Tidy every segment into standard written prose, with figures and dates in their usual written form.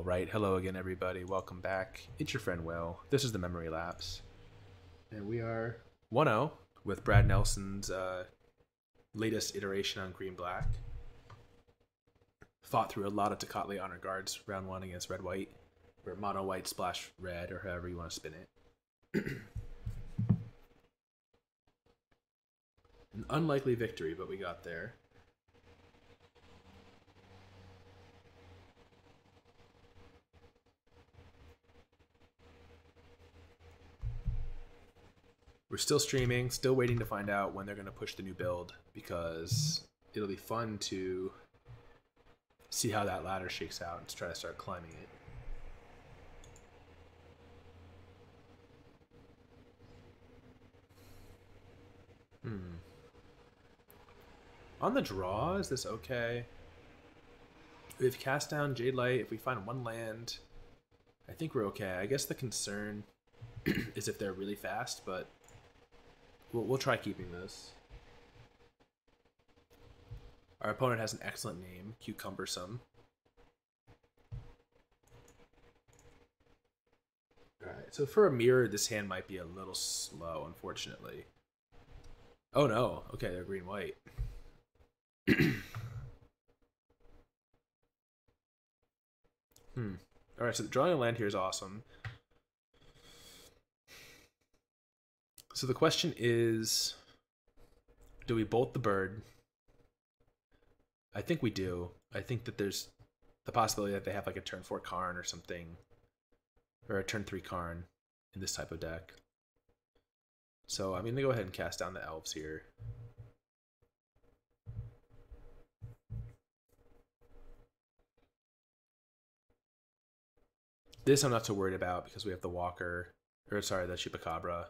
Alright, hello again everybody, welcome back. It's your friend Will. This is the Memory Lapse. And we are 1-0 with Brad Nelson's latest iteration on Green-Black. Fought through a lot of Tocatli Honor Guards round 1 against Red-White, or Mono-White splash Red, or however you want to spin it. An unlikely victory, but we got there. We're still streaming, still waiting to find out when they're going to push the new build, because it'll be fun to see how that ladder shakes out and to try to start climbing it. On the draw, is this okay? We've cast down Jadelight. If we find one land, I think we're okay. I guess the concern is if they're really fast, but we'll try keeping this. Our opponent has an excellent name, Cucumbersome. Alright, so for a mirror, this hand might be a little slow, unfortunately. Oh no, okay, they're green-white. Alright, so drawing a land here is awesome. So the question is, do we bolt the bird? I think we do. I think that there's the possibility that they have like a turn 4 Karn or something, or a turn 3 Karn in this type of deck. So I'm going to go ahead and cast down the elves here. This I'm not too worried about because we have the Walker, or sorry, the Chupacabra.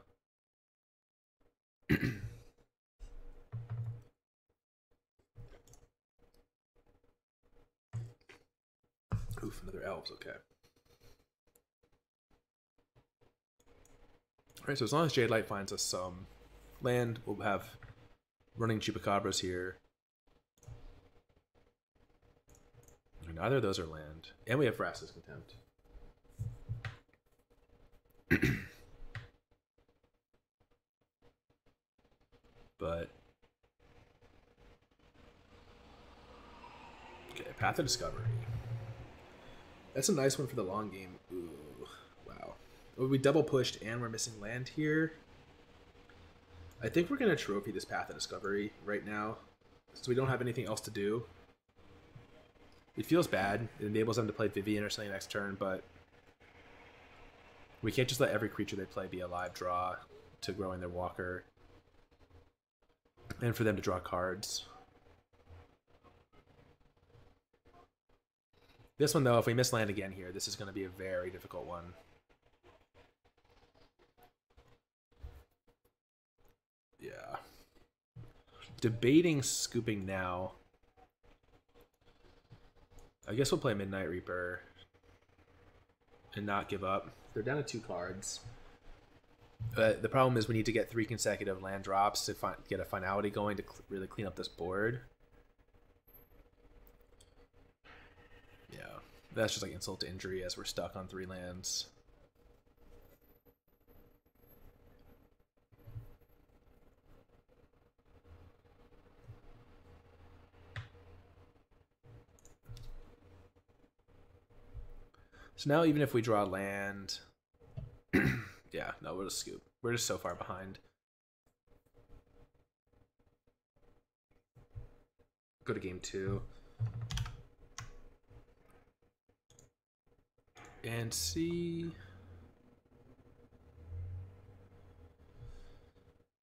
Oof, another elves, okay. Alright, so as long as Jadelight finds us some land, we'll have running Chupacabras here. Neither of those are land. And we have Vraska's Contempt. But okay, Path of Discovery. That's a nice one for the long game. Ooh, wow. Well, we double pushed and we're missing land here. I think we're gonna trophy this Path of Discovery right now, so we don't have anything else to do. It feels bad. It enables them to play Vivien or something next turn, but we can't just let every creature they play be a live draw to growing their Walker. And for them to draw cards. This one, though, if we miss land again here, this is going to be a very difficult one. Yeah. Debating scooping now. I guess we'll play Midnight Reaper and not give up. They're down to 2 cards. The problem is we need to get 3 consecutive land drops to get a finality going to really clean up this board. Yeah, that's just like insult to injury as we're stuck on 3 lands. So now even if we draw land... yeah, no, we'll just scoop. We're just so far behind. Go to game 2. And see...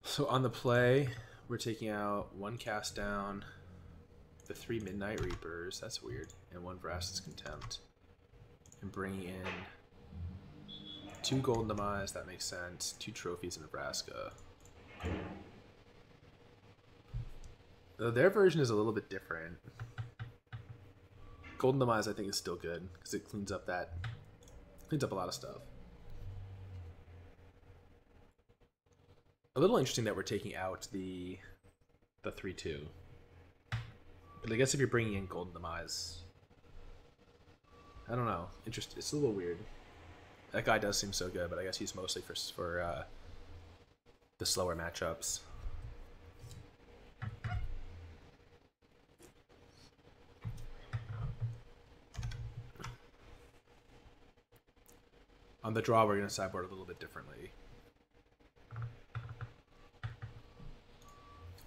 So on the play, we're taking out 1 cast down, the 3 Midnight Reapers, that's weird, and 1 Vraska's Contempt. And bringing in 2 Golden Demise, that makes sense. 2 trophies in Vraska. Though their version is a little bit different. Golden Demise, I think, is still good because it cleans up a lot of stuff. A little interesting that we're taking out the 3/2. But I guess if you're bringing in Golden Demise, I don't know. Interesting. It's a little weird. That guy does seem so good, but I guess he's mostly for the slower matchups. On the draw, we're going to sideboard a little bit differently.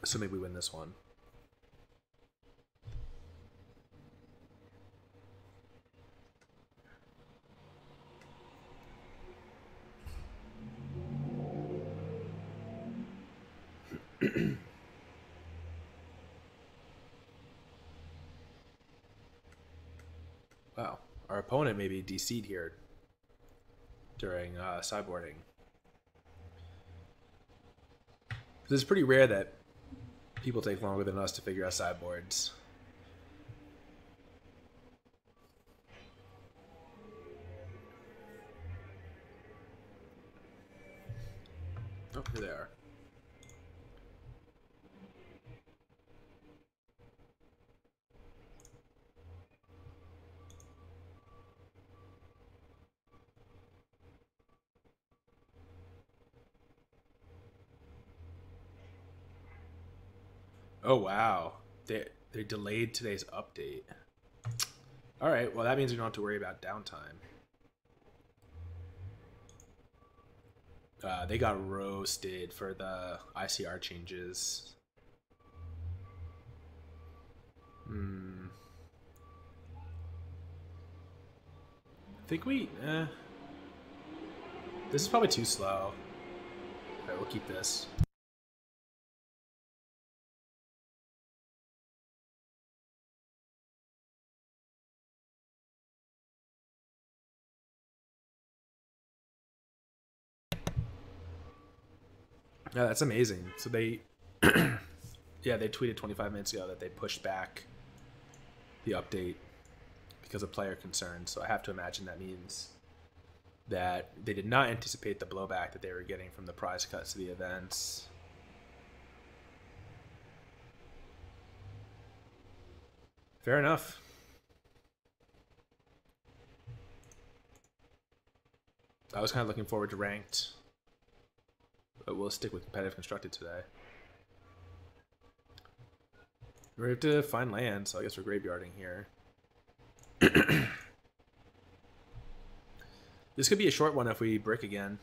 Assuming we win this one. Wow. Our opponent may be DC'd here during sideboarding. This is pretty rare that people take longer than us to figure out sideboards. Oh, here they are. Oh wow, they delayed today's update. All right, well that means we don't have to worry about downtime. They got roasted for the ICR changes. I think we. This is probably too slow. All right, we'll keep this. Yeah, that's amazing. So they, yeah, they tweeted 25 minutes ago that they pushed back the update because of player concerns. So I have to imagine that means that they did not anticipate the blowback that they were getting from the prize cuts to the events. Fair enough. I was kind of looking forward to ranked, but we'll stick with competitive constructed today. We have to find land, so I guess we're graveyarding here. This could be a short one if we brick again.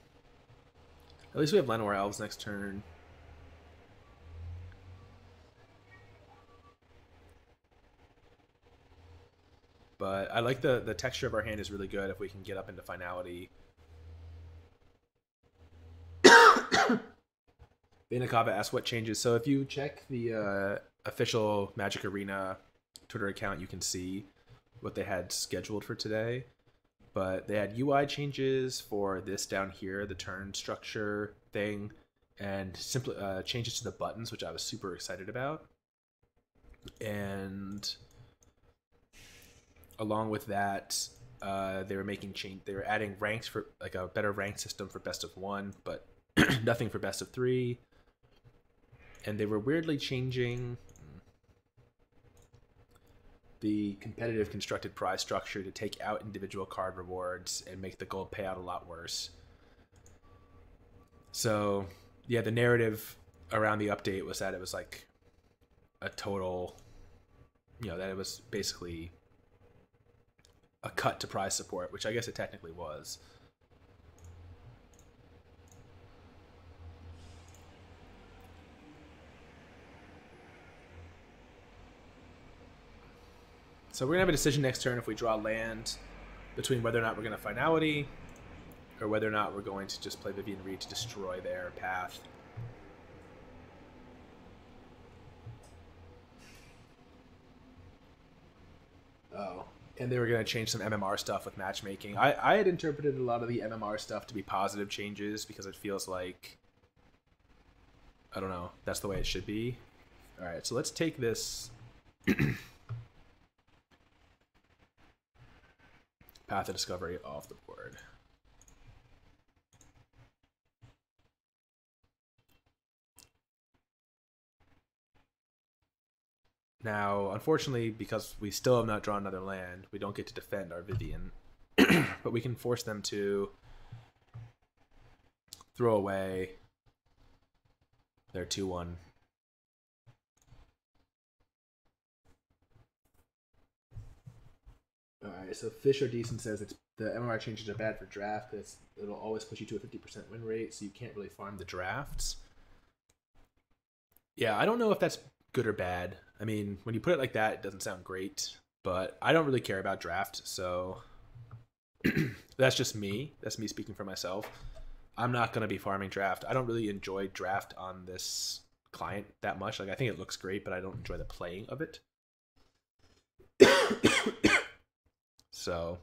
At least we have Llanowar Elves next turn. But I like the texture of our hand is really good if we can get up into Finality. Vinakava asked what changes. So if you check the official Magic Arena Twitter account, you can see what they had scheduled for today. But they had UI changes for this down here, the turn structure thing, and simply changes to the buttons, which I was super excited about. And along with that, they were adding ranks for like a better rank system for best of 1, but nothing for best of 3. And they were weirdly changing the competitive constructed prize structure to take out individual card rewards and make the gold payout a lot worse. So yeah, the narrative around the update was that it was like a total, that it was basically a cut to prize support, which I guess it technically was. So we're going to have a decision next turn if we draw land between whether or not we're going to Finality or whether or not we're going to just play Vivien Reid to destroy their path. Oh, and they were going to change some MMR stuff with matchmaking. I had interpreted a lot of the MMR stuff to be positive changes because it feels like, I don't know, that's the way it should be. All right, so let's take this Path of Discovery off the board. Now, unfortunately, because we still have not drawn another land, we don't get to defend our Vivien. But we can force them to throw away their 2/1. Alright, so Fisher Decent says it's the MMR changes are bad for draft because it'll always push you to a 50% win rate, so you can't really farm the drafts. Yeah, I don't know if that's good or bad. I mean, when you put it like that, it doesn't sound great, but I don't really care about draft, so that's just me. That's me speaking for myself. I'm not going to be farming draft. I don't really enjoy draft on this client that much. Like, I think it looks great, but I don't enjoy the playing of it. So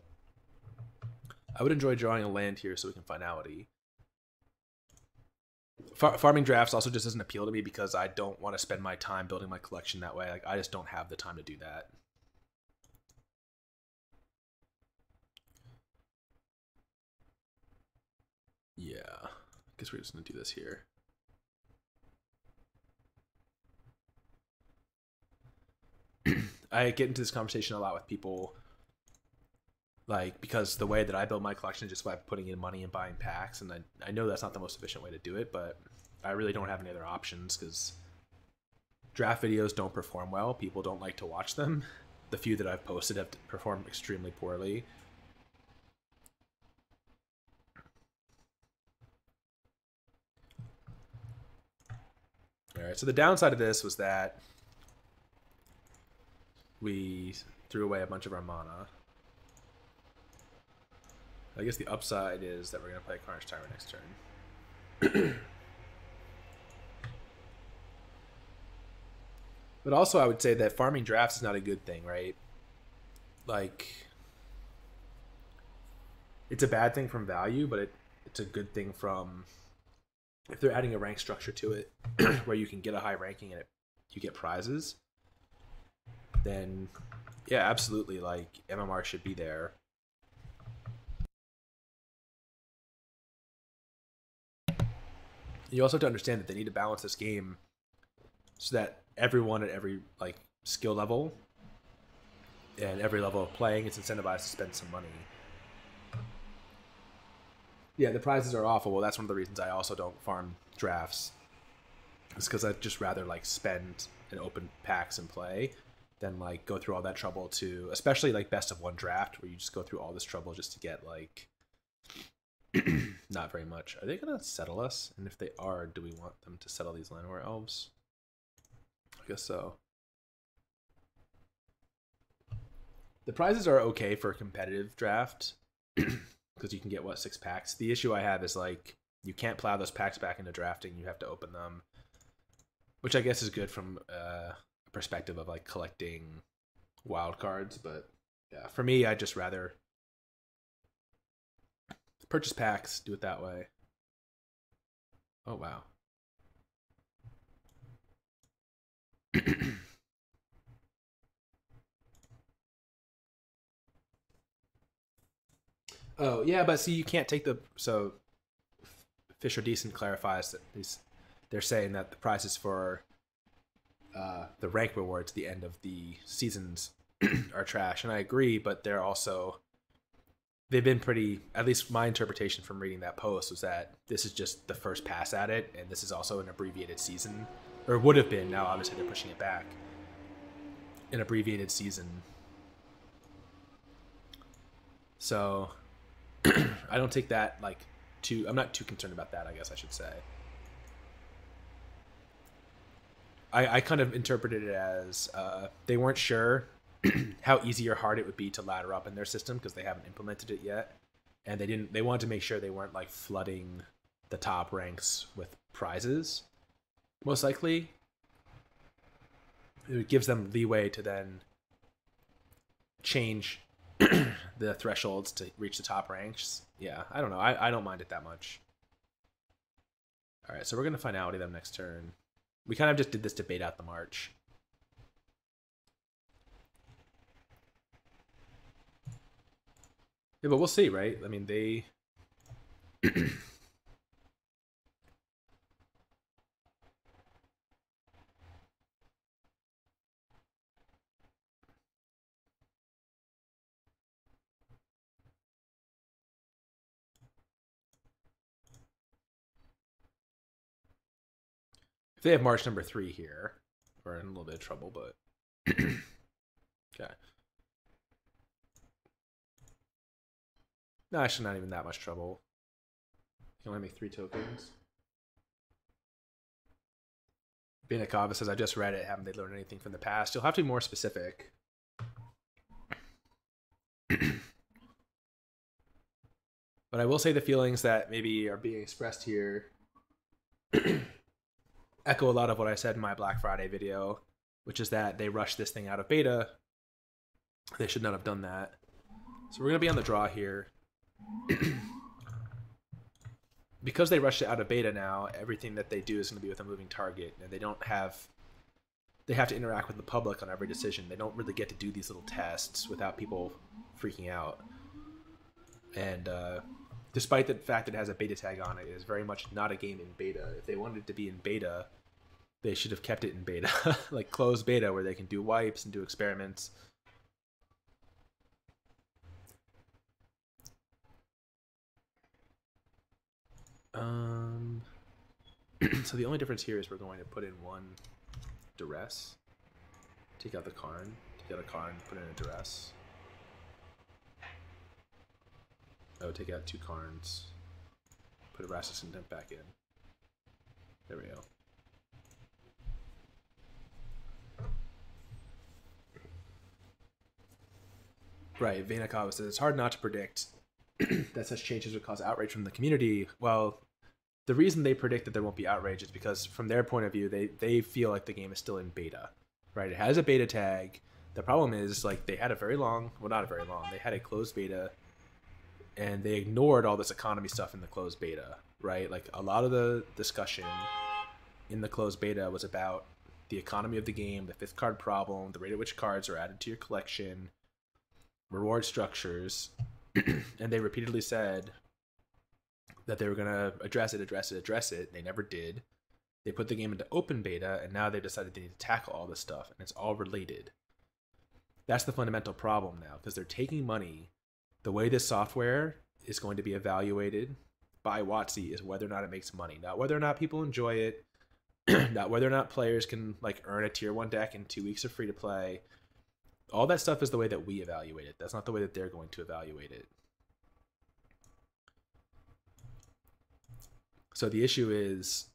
I would enjoy drawing a land here so we can Finality. Farming drafts also just doesn't appeal to me because I don't want to spend my time building my collection that way. Like, I just don't have the time to do that. Yeah, I guess we're just gonna do this here. I get into this conversation a lot with people, like, because the way that I build my collection is just by putting in money and buying packs, and I know that's not the most efficient way to do it, but I really don't have any other options because draft videos don't perform well. People don't like to watch them. The few that I've posted have performed extremely poorly. Alright, so the downside of this was that we threw away a bunch of our mana. I guess the upside is that we're going to play Carnage Tyrant next turn. But also I would say that farming drafts is not a good thing, right? Like, it's a bad thing from value, but it's a good thing from if they're adding a rank structure to it where you can get a high ranking and you get prizes, then yeah, absolutely, like, MMR should be there. You also have to understand that they need to balance this game so that everyone at every, like, skill level and every level of playing is incentivized to spend some money. Yeah, the prizes are awful. Well, that's one of the reasons I also don't farm drafts. It's because I'd just rather, like, spend and open packs and play than, like, go through all that trouble to, especially, like, best of one draft where you just go through all this trouble just to get, like, not very much. Are they going to settle us? And if they are, do we want them to settle these Llanowar Elves? I guess so. The prizes are okay for a competitive draft because you can get, what, 6 packs? The issue I have is, like, you can't plow those packs back into drafting. You have to open them, which I guess is good from a perspective of, like, collecting wild cards. But yeah, for me, I'd just rather purchase packs, do it that way. Oh, wow. Oh, yeah, but see, you can't take the... So, Fisher Decent clarifies that they're saying that the prizes for the rank rewards at the end of the seasons are trash. And I agree, but they're also... They've been pretty... At least my interpretation from reading that post was that this is just the first pass at it, and this is also an abbreviated season. Or would have been. Now, obviously, they're pushing it back. An abbreviated season. So... I don't take that, like, too... I'm not too concerned about that, I guess I should say. I kind of interpreted it as they weren't sure how easy or hard it would be to ladder up in their system because they haven't implemented it yet. And they wanted to make sure they weren't, like, flooding the top ranks with prizes, most likely. It gives them leeway to then change the thresholds to reach the top ranks. Yeah, I don't know. I don't mind it that much. All right, so we're going to Finality them next turn. We kind of just did this to bait out the march. Yeah, but we'll see, right? I mean, they... If they have March number 3 here, we're in a little bit of trouble, but okay. No, actually not even that much trouble. You can only make 3 tokens. Binakava says, I just read it. Haven't they learned anything from the past? You'll have to be more specific. But I will say the feelings that maybe are being expressed here echo a lot of what I said in my Black Friday video, which is that they rushed this thing out of beta. They should not have done that. So we're going to be on the draw here. Because they rushed it out of beta now, everything that they do is going to be with a moving target, and they have to interact with the public on every decision. They don't really get to do these little tests without people freaking out. And despite the fact that it has a beta tag on it, it is very much not a game in beta. If they wanted it to be in beta, they should have kept it in beta, like closed beta, where they can do wipes and do experiments. So the only difference here is we're going to put in 1 Duress, take out the Karn, take out a Karn, put in a Duress. Oh, take out 2 Karns, put a Vraska Contempt back in. There we go. Right, Vainakava says, it's hard not to predict that such changes would cause outrage from the community. Well, the reason they predict that there won't be outrage is because from their point of view, they feel like the game is still in beta, right? It has a beta tag. The problem is, like, they had a very long, well, not a very long, they had a closed beta, and they ignored all this economy stuff in the closed beta, right? Like, a lot of the discussion in the closed beta was about the economy of the game, the 5th card problem, the rate at which cards are added to your collection, reward structures, and they repeatedly said that they were going to address it. They never did. They put the game into open beta, and now they decided they need to tackle all this stuff, and it's all related. That's the fundamental problem now, because they're taking money. The way this software is going to be evaluated by WotC is whether or not it makes money, not whether or not people enjoy it, not whether or not players can like earn a tier 1 deck in 2 weeks of free to play. All that stuff is the way that we evaluate it. That's not the way that they're going to evaluate it. So the issue is,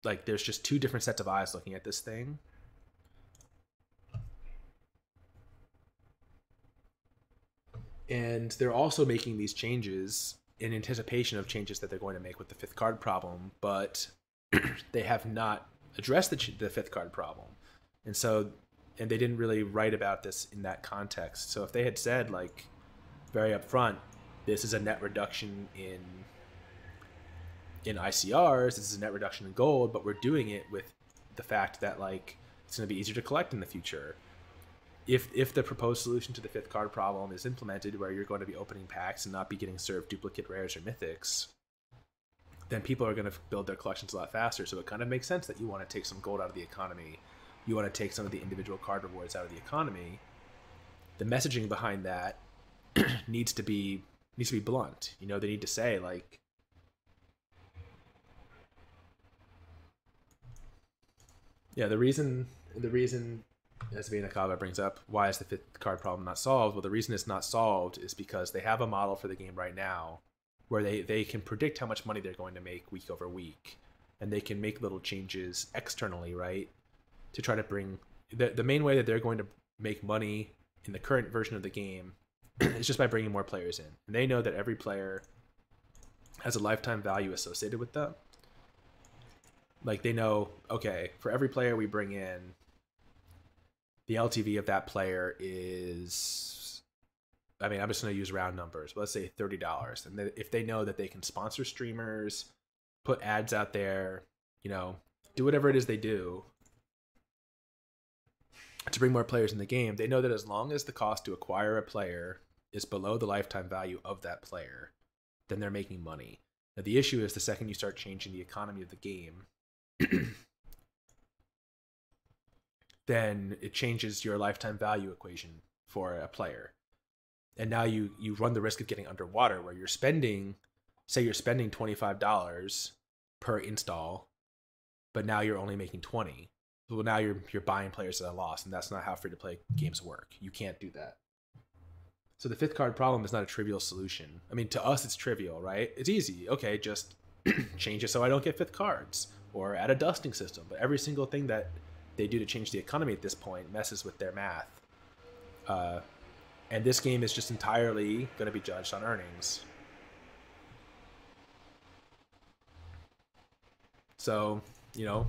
like, there's just 2 different sets of eyes looking at this thing. And they're also making these changes in anticipation of changes that they're going to make with the 5th card problem, but they have not addressed the 5th card problem. And so, and they didn't really write about this in that context. So if they had said, like, very upfront, this is a net reduction in ICRs, this is a net reduction in gold, but we're doing it with the fact that, like, it's going to be easier to collect in the future. If the proposed solution to the 5th card problem is implemented, where you're going to be opening packs and not be getting served duplicate rares or mythics, then people are going to build their collections a lot faster. So it kind of makes sense that you want to take some gold out of the economy. You want to take some of the individual card rewards out of the economy. The messaging behind that needs to be blunt. You know, they need to say, like, yeah, the reason as Vainakava brings up, why is the 5th card problem not solved? Well, the reason it's not solved is because they have a model for the game right now where they can predict how much money they're going to make week over week, and they can make little changes externally, right, to try to bring the main way that they're going to make money in the current version of the game is just by bringing more players in. And they know that every player has a lifetime value associated with them. Like, they know, okay, for every player we bring in, the LTV of that player is, I mean, I'm just going to use round numbers, but let's say $30. And if they know that they can sponsor streamers, put ads out there, you know, do whatever it is they do to bring more players in the game, they know that as long as the cost to acquire a player is below the lifetime value of that player, then they're making money. Now, the issue is the second you start changing the economy of the game, then it changes your lifetime value equation for a player. And now you run the risk of getting underwater, where you're spending, say you're spending $25 per install, but now you're only making 20. Well, now you're buying players at a loss, and that's not how free-to-play games work. You can't do that. So the 5th card problem is not a trivial solution. I mean, to us, it's trivial, right? It's easy. Okay, just change it so I don't get 5th cards, or add a dusting system. But every single thing that they do to change the economy at this point messes with their math. And this game is just entirely going to be judged on earnings. So, you know,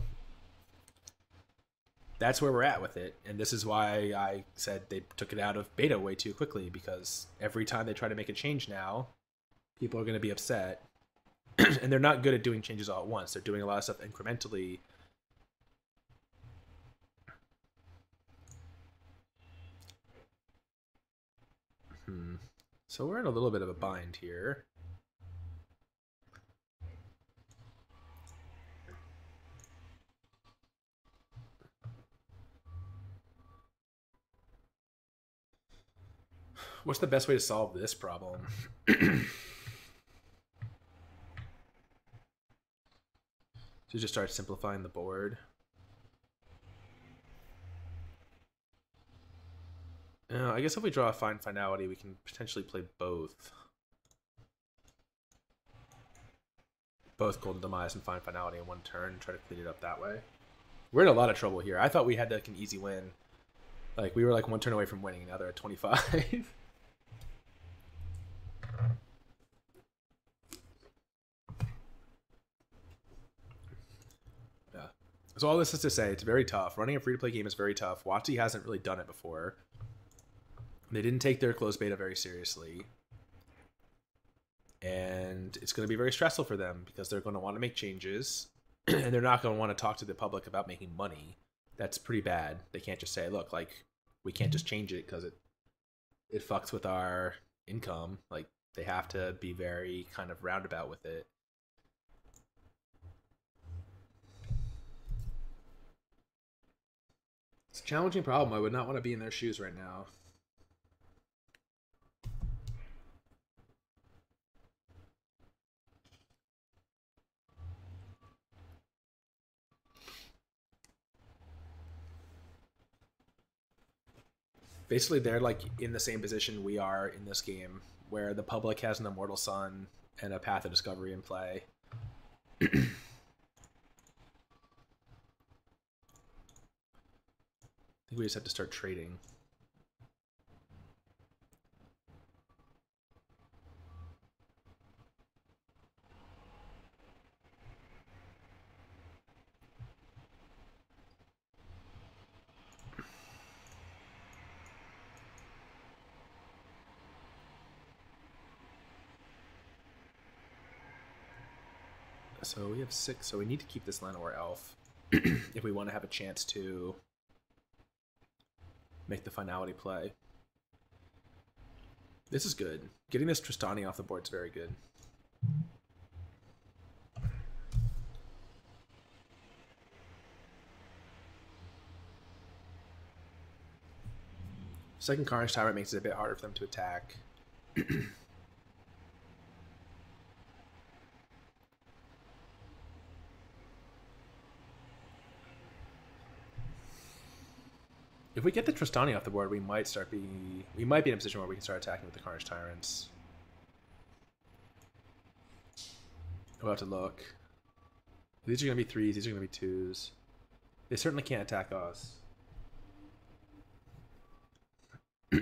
that's where we're at with it. And this is why I said they took it out of beta way too quickly, because every time they try to make a change now, people are going to be upset. And they're not good at doing changes all at once. They're doing a lot of stuff incrementally. So we're in a little bit of a bind here. What's the best way to solve this problem? To just start simplifying the board. I guess if we draw a fine finality, we can potentially play both. Both Golden Demise and Fine Finality in one turn and try to clean it up that way. We're in a lot of trouble here. I thought we had like an easy win. Like, we were like one turn away from winning. Now they're at 25. Yeah. So all this is to say, it's very tough. Running a free-to-play game is very tough. WotC hasn't really done it before. They didn't take their closed beta very seriously. And it's going to be very stressful for them because they're going to want to make changes. And they're not going to want to talk to the public about making money. That's pretty bad. They can't just say, look, like, we can't just change it because it fucks with our income. Like, they have to be very kind of roundabout with it. It's a challenging problem. I would not want to be in their shoes right now. Basically, they're like in the same position we are in this game, where the public has an Immortal Sun and a Path of Discovery in play. I think we just have to start trading. So we have 6, so we need to keep this Llanowar Elf if we want to have a chance to make the finality play. This is good. Getting this Tristani off the board is very good. Second Carnage Tyrant makes it a bit harder for them to attack. If we get the Tristani off the board, we might be in a position where we can start attacking with the Carnage Tyrants. We'll have to look. These are going to be 3s, these are going to be 2s. They certainly can't attack us. A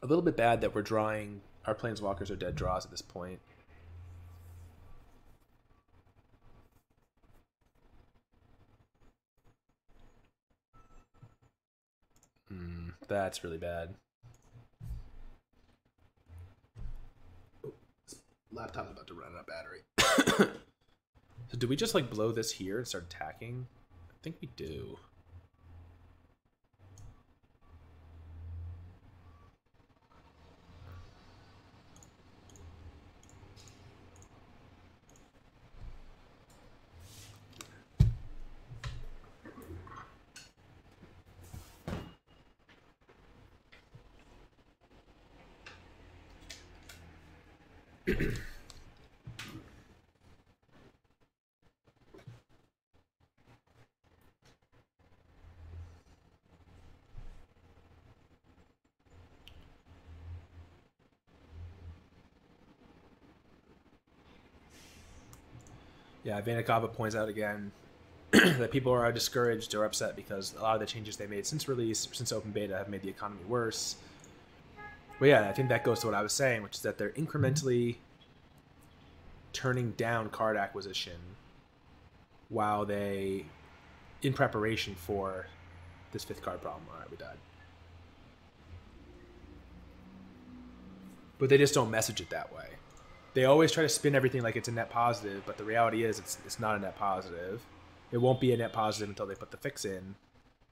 little bit bad that we're drawing, our Planeswalkers are dead draws at this point. That's really bad. Oh, this laptop's about to run out of battery. So do we just like blow this here and start attacking? I think we do. Yeah, Vanikava points out again that people are discouraged or upset because a lot of the changes they made since release, since open beta, have made the economy worse. But yeah, I think that goes to what I was saying, which is that they're incrementally turning down card acquisition while they, in preparation for this 5th card problem. All right, we died. But they just don't message it that way. They always try to spin everything like it's a net positive, but the reality is it's not a net positive. It won't be a net positive until they put the fix in,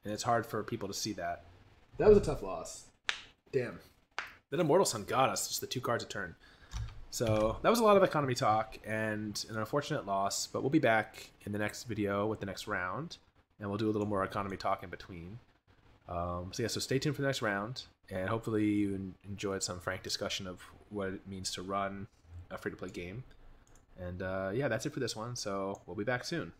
and it's hard for people to see that. That was a tough loss. Damn. That Immortal Sun got us, just the 2 cards a turn. So that was a lot of economy talk and an unfortunate loss, but we'll be back in the next video with the next round, and we'll do a little more economy talk in between. So yeah, so stay tuned for the next round, and hopefully you enjoyed some frank discussion of what it means to run a free-to-play game. And yeah, that's it for this one, so we'll be back soon.